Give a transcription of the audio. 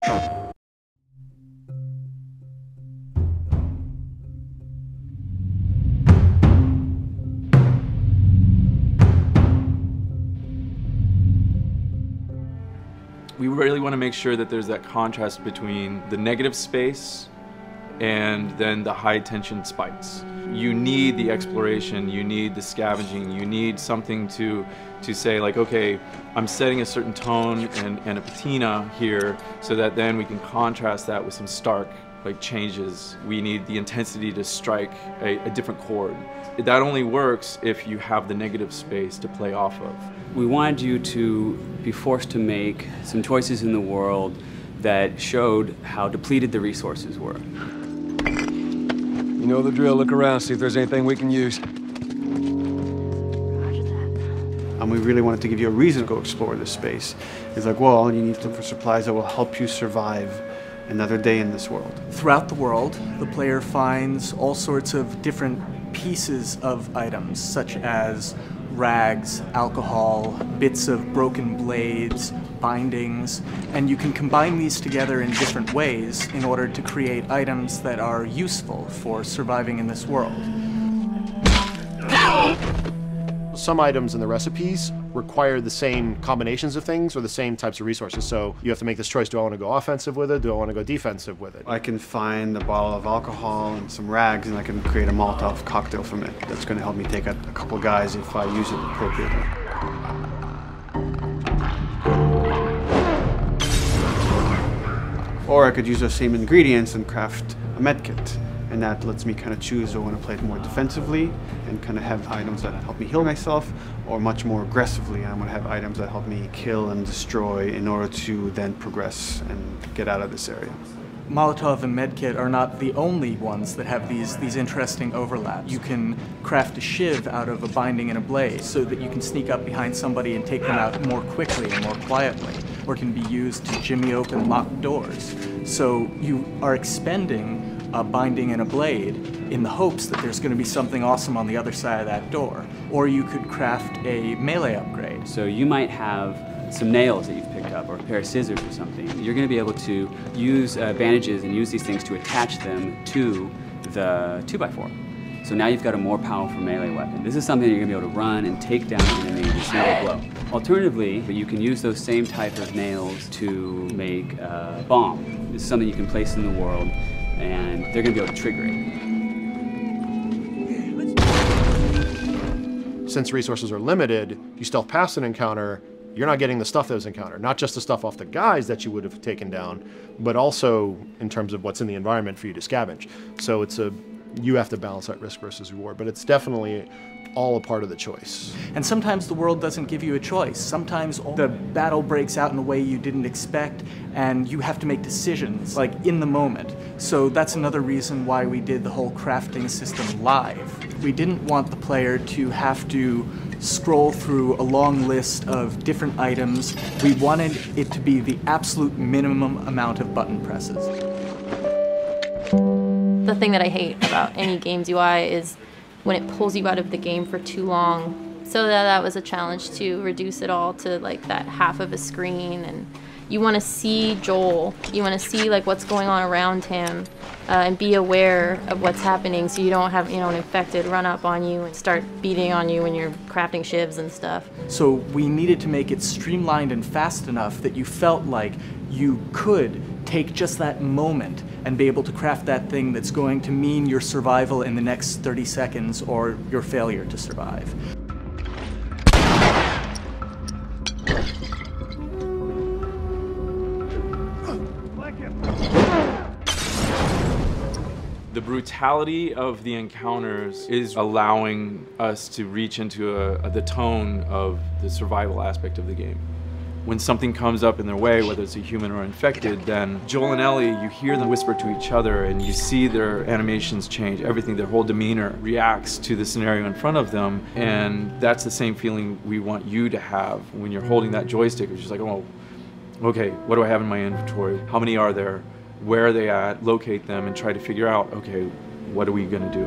We really want to make sure that there's that contrast between the negative space and then the high tension spikes. You need the exploration, you need the scavenging, you need something to say like, okay, I'm setting a certain tone and a patina here so that then we can contrast that with some stark like changes. We need the intensity to strike a different chord. That only works if you have the negative space to play off of. We wanted you to be forced to make some choices in the world that showed how depleted the resources were. You know the drill, look around, see if there's anything we can use. And we really wanted to give you a reason to go explore this space. It's like, well, you need to look for supplies that will help you survive another day in this world. Throughout the world, the player finds all sorts of different pieces of items, such as rags, alcohol, bits of broken blades, bindings, and you can combine these together in different ways in order to create items that are useful for surviving in this world. Some items in the recipes require the same combinations of things or the same types of resources, so you have to make this choice: do I want to go offensive with it, do I want to go defensive with it? I can find a bottle of alcohol and some rags and I can create a Molotov cocktail from it. That's going to help me take out a couple guys if I use it appropriately. Or I could use those same ingredients and craft a medkit. And that lets me kind of choose, do I want to play it more defensively and kind of have items that help me heal myself, or much more aggressively, and I'm going to have items that help me kill and destroy in order to then progress and get out of this area. Molotov and medkit are not the only ones that have these interesting overlaps. You can craft a shiv out of a binding and a blade so that you can sneak up behind somebody and take them out more quickly and more quietly, or can be used to jimmy open locked doors. So you are expending a binding and a blade in the hopes that there's going to be something awesome on the other side of that door. Or you could craft a melee upgrade. So you might have some nails that you've picked up, or a pair of scissors or something. You're going to be able to use bandages and use these things to attach them to the 2x4. So now you've got a more powerful melee weapon. This is something you're going to be able to run and take down an enemy in a single blow. Alternatively, you can use those same type of nails to make a bomb. This is something you can place in the world, and they're going to be able to trigger it. Since resources are limited, you stealth past an encounter, you're not getting the stuff that was encountered. Not just the stuff off the guys that you would have taken down, but also in terms of what's in the environment for you to scavenge. So you have to balance that risk versus reward, but it's definitely all a part of the choice. And sometimes the world doesn't give you a choice. Sometimes the battle breaks out in a way you didn't expect, and you have to make decisions, like in the moment. So that's another reason why we did the whole crafting system live. We didn't want the player to have to scroll through a long list of different items. We wanted it to be the absolute minimum amount of button presses. The thing that I hate about any game's UI is when it pulls you out of the game for too long. So that was a challenge to reduce it all to like that half of a screen, and you want to see Joel, you want to see like what's going on around him, and be aware of what's happening so you don't have, you know, an infected run up on you and start beating on you when you're crafting shivs and stuff. So we needed to make it streamlined and fast enough that you felt like you could take just that moment and be able to craft that thing that's going to mean your survival in the next 30 seconds or your failure to survive. The brutality of the encounters is allowing us to reach into the tone of the survival aspect of the game. When something comes up in their way, whether it's a human or infected, then Joel and Ellie, you hear them whisper to each other and you see their animations change. Everything, their whole demeanor reacts to the scenario in front of them. And that's the same feeling we want you to have when you're holding that joystick. It's just like, oh, okay, what do I have in my inventory? How many are there? Where are they at? Locate them and try to figure out, okay, what are we gonna do?